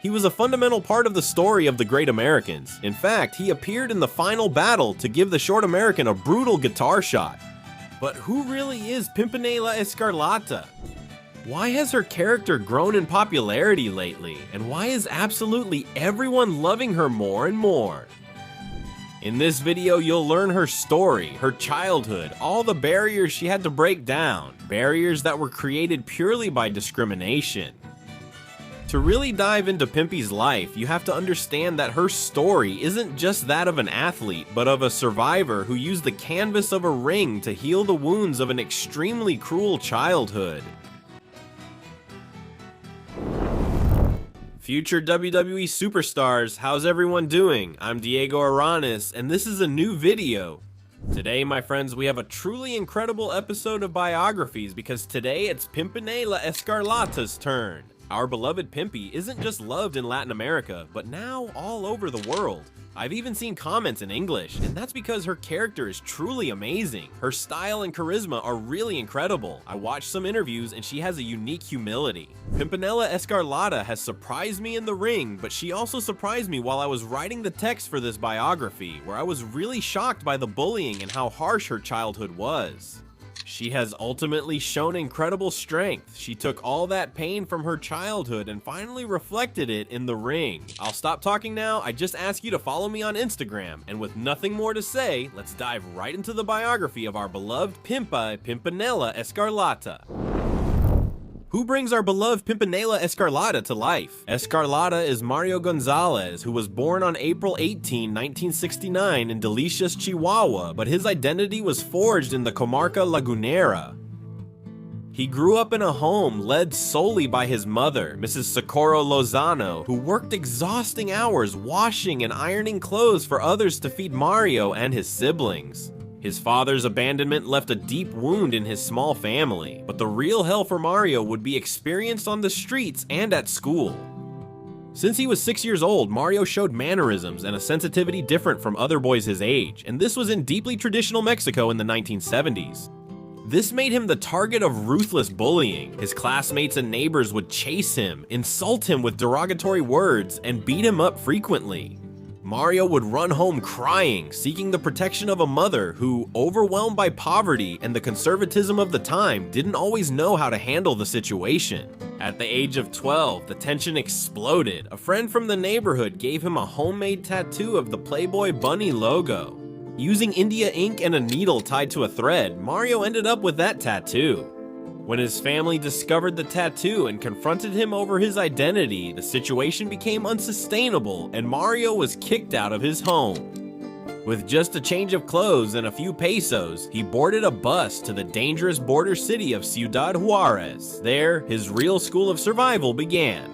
He was a fundamental part of the story of the Great Americans. In fact, he appeared in the final battle to give the short American a brutal guitar shot. But who really is Pimpinela Escarlata? Why has her character grown in popularity lately, and why is absolutely everyone loving her more and more? In this video, you'll learn her story, her childhood, all the barriers she had to break down, barriers that were created purely by discrimination. To really dive into Pimpy's life, you have to understand that her story isn't just that of an athlete, but of a survivor who used the canvas of a ring to heal the wounds of an extremely cruel childhood. Future WWE superstars, how's everyone doing? I'm Diego Aranis, and this is a new video. Today, my friends, we have a truly incredible episode of Biographies because today it's Pimpinela Escarlata's turn. Our beloved Pimpy isn't just loved in Latin America, but now all over the world. I've even seen comments in English, and that's because her character is truly amazing. Her style and charisma are really incredible. I watched some interviews and she has a unique humility. Pimpinela Escarlata has surprised me in the ring, but she also surprised me while I was writing the text for this biography, where I was really shocked by the bullying and how harsh her childhood was. She has ultimately shown incredible strength. She took all that pain from her childhood and finally reflected it in the ring. I'll stop talking now. I just ask you to follow me on Instagram. And with nothing more to say, let's dive right into the biography of our beloved Pimpinela Escarlata. Who brings our beloved Pimpinela Escarlata to life? Escarlata is Mario González, who was born on April 18, 1969 in Delicias, Chihuahua, but his identity was forged in the Comarca Lagunera. He grew up in a home led solely by his mother, Mrs. Socorro Lozano, who worked exhausting hours washing and ironing clothes for others to feed Mario and his siblings. His father's abandonment left a deep wound in his small family, but the real hell for Mario would be experienced on the streets and at school. Since he was 6 years old, Mario showed mannerisms and a sensitivity different from other boys his age, and this was in deeply traditional Mexico in the 1970s. This made him the target of ruthless bullying. His classmates and neighbors would chase him, insult him with derogatory words, and beat him up frequently. Mario would run home crying, seeking the protection of a mother who, overwhelmed by poverty and the conservatism of the time, didn't always know how to handle the situation. At the age of 12, the tension exploded. A friend from the neighborhood gave him a homemade tattoo of the Playboy Bunny logo. Using India ink and a needle tied to a thread, Mario ended up with that tattoo. When his family discovered the tattoo and confronted him over his identity, the situation became unsustainable and Mario was kicked out of his home. With just a change of clothes and a few pesos, he boarded a bus to the dangerous border city of Ciudad Juarez. There, his real school of survival began.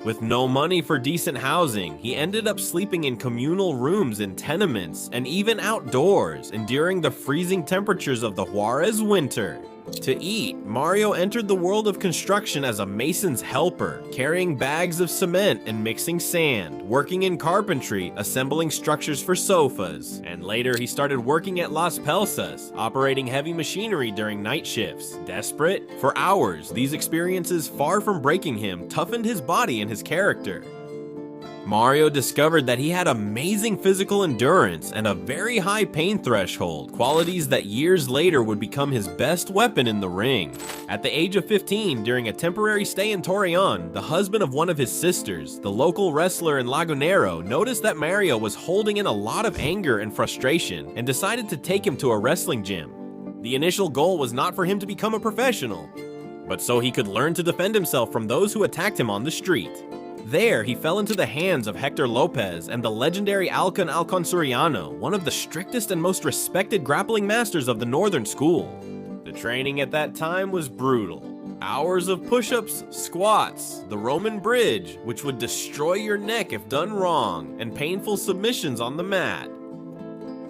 With no money for decent housing, he ended up sleeping in communal rooms in tenements and even outdoors, enduring the freezing temperatures of the Juarez winter. To eat, Mario entered the world of construction as a mason's helper, carrying bags of cement and mixing sand, working in carpentry, assembling structures for sofas, and later he started working at Las Pelsas, operating heavy machinery during night shifts. Desperate? For hours, these experiences, far from breaking him, toughened his body and his character. Mario discovered that he had amazing physical endurance and a very high pain threshold, qualities that years later would become his best weapon in the ring. At the age of 15, during a temporary stay in Torreon, the husband of one of his sisters, the local wrestler in Lagunero, noticed that Mario was holding in a lot of anger and frustration and decided to take him to a wrestling gym. The initial goal was not for him to become a professional, but so he could learn to defend himself from those who attacked him on the street. There, he fell into the hands of Hector Lopez and the legendary Alcon Soriano, one of the strictest and most respected grappling masters of the Northern School. The training at that time was brutal. Hours of push-ups, squats, the Roman bridge, which would destroy your neck if done wrong, and painful submissions on the mat.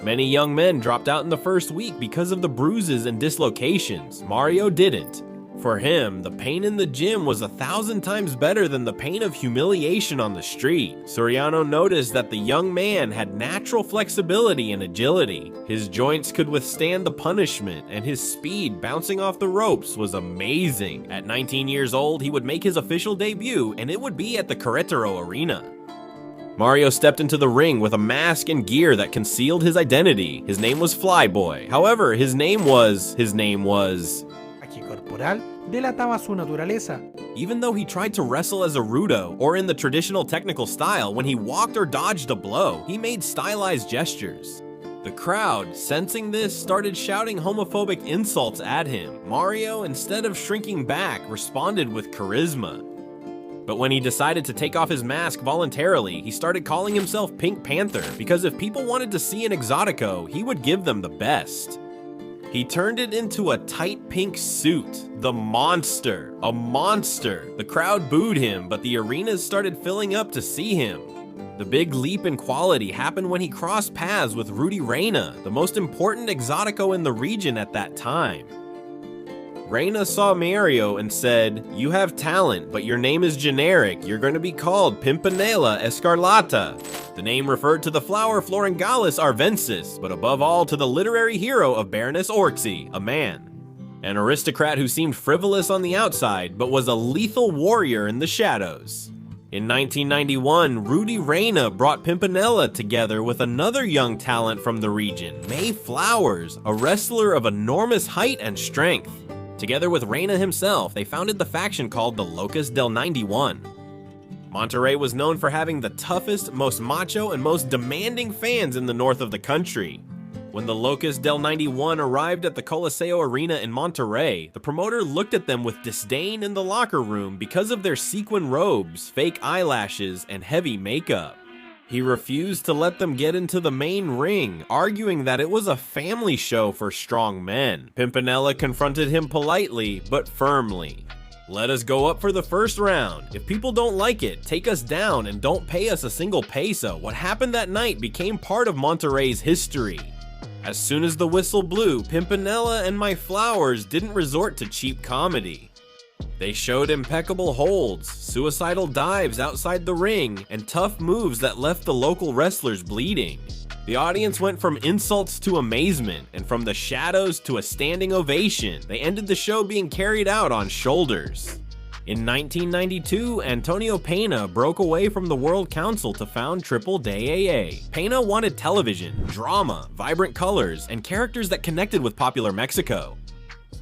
Many young men dropped out in the first week because of the bruises and dislocations. Mario didn't. For him, the pain in the gym was 1,000 times better than the pain of humiliation on the street. Soriano noticed that the young man had natural flexibility and agility. His joints could withstand the punishment, and his speed bouncing off the ropes was amazing. At 19 years old, he would make his official debut, and it would be at the Querétaro Arena. Mario stepped into the ring with a mask and gear that concealed his identity. His name was Flyboy. However, his name was... corporal delataba su naturaleza. Even though he tried to wrestle as a rudo, or in the traditional technical style, when he walked or dodged a blow, he made stylized gestures. The crowd, sensing this, started shouting homophobic insults at him. Mario, instead of shrinking back, responded with charisma. But when he decided to take off his mask voluntarily, he started calling himself Pink Panther, because if people wanted to see an Exotico, he would give them the best. He turned it into a tight pink suit. The monster. A monster. The crowd booed him, but the arenas started filling up to see him. The big leap in quality happened when he crossed paths with Rudy Reyna, the most important Exotico in the region at that time. Reyna saw Mario and said, "You have talent, but your name is generic. You're going to be called Pimpinela Escarlata." The name referred to the flower Floringalis arvensis, but above all to the literary hero of Baroness Orczy, a man. An aristocrat who seemed frivolous on the outside, but was a lethal warrior in the shadows. In 1991, Rudy Reyna brought Pimpinela together with another young talent from the region, May Flowers, a wrestler of enormous height and strength. Together with Reyna himself, they founded the faction called the Locus del 91. Monterrey was known for having the toughest, most macho, and most demanding fans in the north of the country. When the Locus del 91 arrived at the Coliseo Arena in Monterrey, the promoter looked at them with disdain in the locker room because of their sequin robes, fake eyelashes, and heavy makeup. He refused to let them get into the main ring, arguing that it was a family show for strong men. Pimpinela confronted him politely, but firmly. "Let us go up for the first round. If people don't like it, take us down and don't pay us a single peso." What happened that night became part of Monterrey's history. As soon as the whistle blew, Pimpinela and My Flowers didn't resort to cheap comedy. They showed impeccable holds, suicidal dives outside the ring, and tough moves that left the local wrestlers bleeding. The audience went from insults to amazement, and from the shadows to a standing ovation. They ended the show being carried out on shoulders. In 1992, Antonio Pena broke away from the World Council to found Triple AA. Pena wanted television, drama, vibrant colors, and characters that connected with popular Mexico.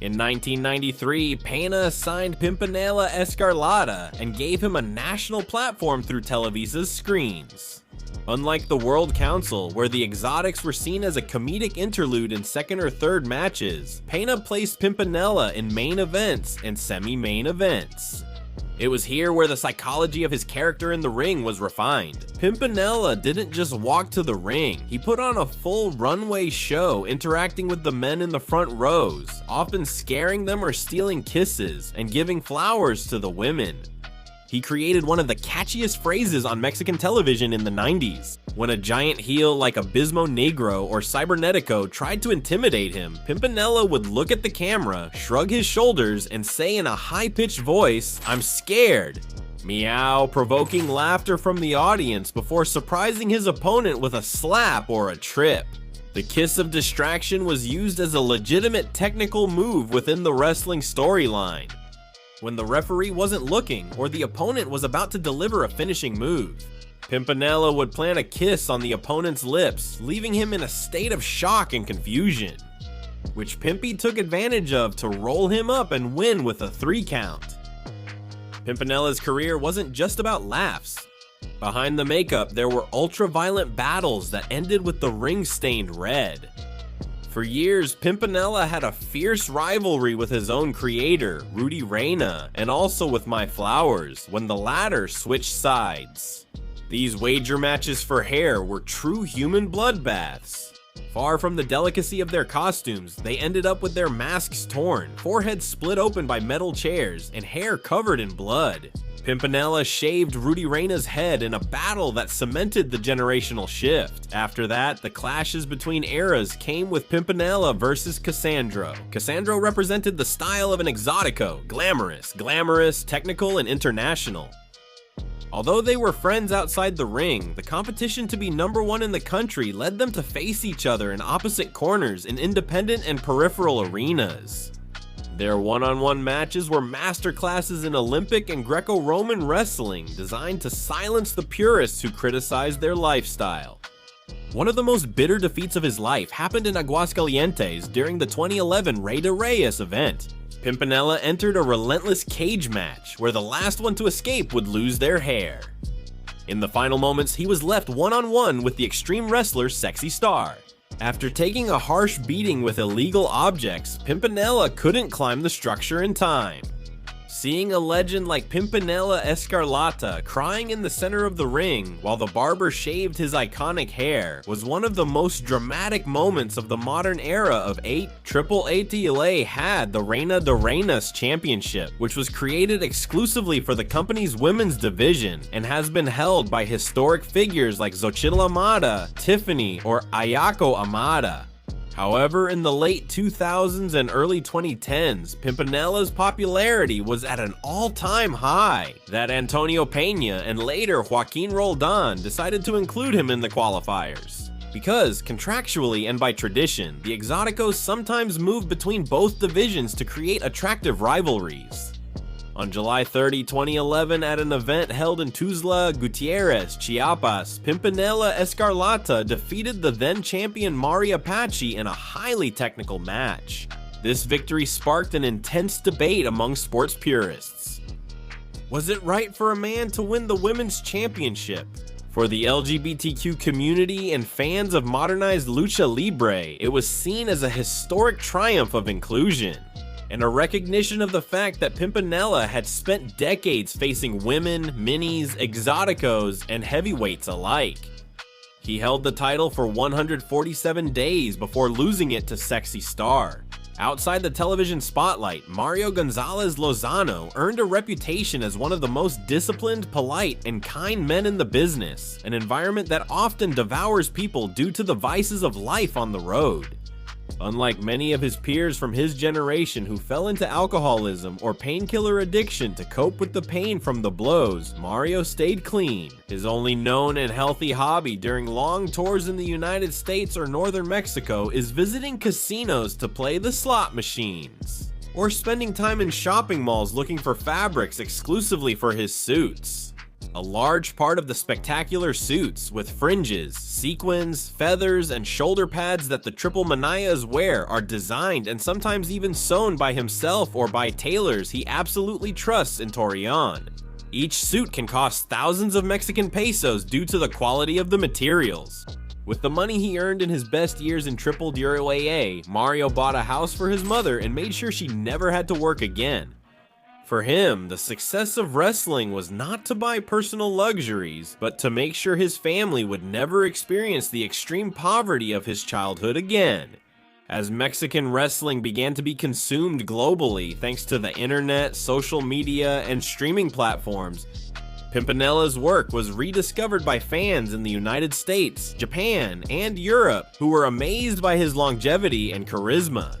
In 1993, Pena signed Pimpinela Escarlata and gave him a national platform through Televisa's screens. Unlike the World Council, where the exotics were seen as a comedic interlude in second or third matches, Pena placed Pimpinela in main events and semi-main events. It was here where the psychology of his character in the ring was refined. Pimpinela didn't just walk to the ring, he put on a full runway show interacting with the men in the front rows, often scaring them or stealing kisses, and giving flowers to the women. He created one of the catchiest phrases on Mexican television in the 90s. When a giant heel like Abismo Negro or Cybernetico tried to intimidate him, Pimpinela would look at the camera, shrug his shoulders, and say in a high-pitched voice, "I'm scared." Meow, provoking laughter from the audience before surprising his opponent with a slap or a trip. The kiss of distraction was used as a legitimate technical move within the wrestling storyline. When the referee wasn't looking or the opponent was about to deliver a finishing move, Pimpinela would plant a kiss on the opponent's lips, leaving him in a state of shock and confusion, which Pimpy took advantage of to roll him up and win with a 3 count. Pimpinela's career wasn't just about laughs. Behind the makeup, there were ultra-violent battles that ended with the ring stained red. For years, Pimpinela had a fierce rivalry with his own creator, Rudy Reyna, and also with My Flowers, when the latter switched sides. These wager matches for hair were true human bloodbaths. Far from the delicacy of their costumes, they ended up with their masks torn, foreheads split open by metal chairs, and hair covered in blood. Pimpinela shaved Rudy Reyna's head in a battle that cemented the generational shift. After that, the clashes between eras came with Pimpinela versus Cassandro. Cassandro represented the style of an exotico, glamorous, technical, and international. Although they were friends outside the ring, the competition to be #1 in the country led them to face each other in opposite corners in independent and peripheral arenas. Their one-on-one matches were masterclasses in Olympic and Greco-Roman wrestling designed to silence the purists who criticized their lifestyle. One of the most bitter defeats of his life happened in Aguascalientes during the 2011 Rey de Reyes event. Pimpinela entered a relentless cage match where the last one to escape would lose their hair. In the final moments, he was left one-on-one with the Extreme wrestler Sexy Star. After taking a harsh beating with illegal objects, Pimpinela couldn't climb the structure in time. Seeing a legend like Pimpinela Escarlata crying in the center of the ring while the barber shaved his iconic hair was one of the most dramatic moments of the modern era of 8. AAA had the Reina de Reinas Championship, which was created exclusively for the company's women's division and has been held by historic figures like Xochitl Amada, Tiffany, or Ayako Amada. However, in the late 2000s and early 2010s, Pimpinela's popularity was at an all-time high that Antonio Peña and later Joaquin Roldan decided to include him in the qualifiers. Because, contractually and by tradition, the Exoticos sometimes move between both divisions to create attractive rivalries. On July 30, 2011, at an event held in Tuzla Gutierrez, Chiapas, Pimpinela Escarlata defeated the then-champion Mari Apache in a highly technical match. This victory sparked an intense debate among sports purists. Was it right for a man to win the women's championship? For the LGBTQ community and fans of modernized Lucha Libre, it was seen as a historic triumph of inclusion, and a recognition of the fact that Pimpinela had spent decades facing women, minis, exoticos, and heavyweights alike. He held the title for 147 days before losing it to Sexy Star. Outside the television spotlight, Mario González Lozano earned a reputation as one of the most disciplined, polite, and kind men in the business, an environment that often devours people due to the vices of life on the road. Unlike many of his peers from his generation who fell into alcoholism or painkiller addiction to cope with the pain from the blows, Mario stayed clean. His only known and healthy hobby during long tours in the United States or northern Mexico is visiting casinos to play the slot machines, or spending time in shopping malls looking for fabrics exclusively for his suits. A large part of the spectacular suits, with fringes, sequins, feathers, and shoulder pads that the Triple Manayas wear, are designed and sometimes even sewn by himself or by tailors he absolutely trusts in Torreon. Each suit can cost thousands of Mexican pesos due to the quality of the materials. With the money he earned in his best years in AAA, Mario bought a house for his mother and made sure she never had to work again. For him, the success of wrestling was not to buy personal luxuries, but to make sure his family would never experience the extreme poverty of his childhood again. As Mexican wrestling began to be consumed globally thanks to the internet, social media, and streaming platforms, Pimpinela's work was rediscovered by fans in the United States, Japan, and Europe, who were amazed by his longevity and charisma.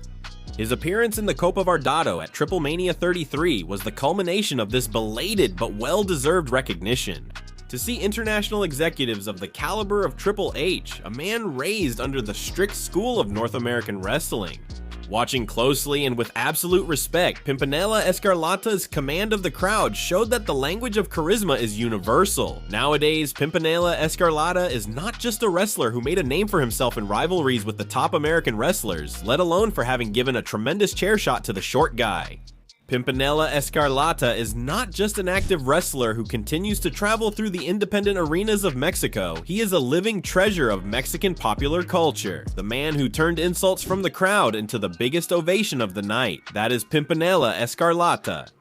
His appearance in the Copa Vardado at Triple Mania 33 was the culmination of this belated but well-deserved recognition. To see international executives of the caliber of Triple H, a man raised under the strict school of North American wrestling. Watching closely and with absolute respect, Pimpinela Escarlata's command of the crowd showed that the language of charisma is universal. Nowadays, Pimpinela Escarlata is not just a wrestler who made a name for himself in rivalries with the top American wrestlers, let alone for having given a tremendous chair shot to the short guy. Pimpinela Escarlata is not just an active wrestler who continues to travel through the independent arenas of Mexico, he is a living treasure of Mexican popular culture. The man who turned insults from the crowd into the biggest ovation of the night. That is Pimpinela Escarlata.